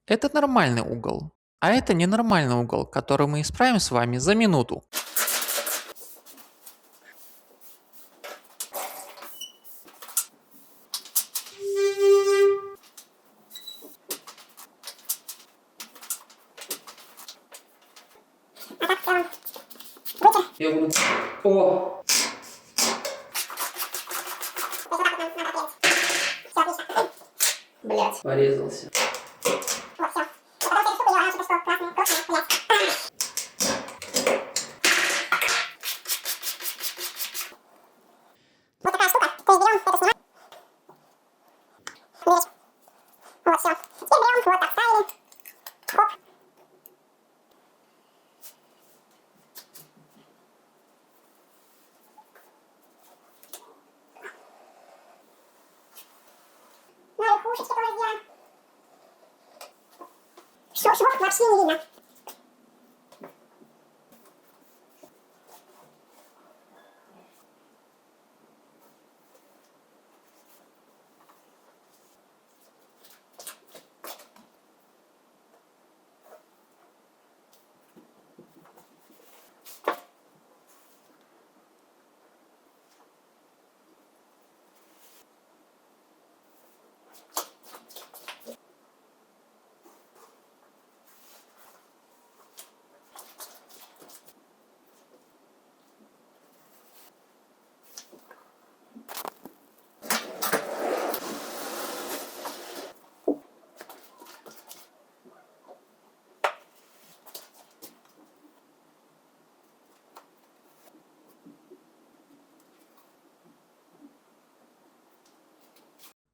Это нормальный угол. А это ненормальный угол, который мы исправим с вами за минуту. Я буду... О! Блять. Порезался. Вот такая штука. То есть берем это, снимаем. Берешь. Вот, все. Теперь берем, вот так ставили. Хоп. На верхушечке тоже сделаем. Швов вообще не видно.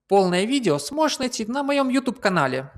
Полное видео сможешь найти на моем YouTube канале.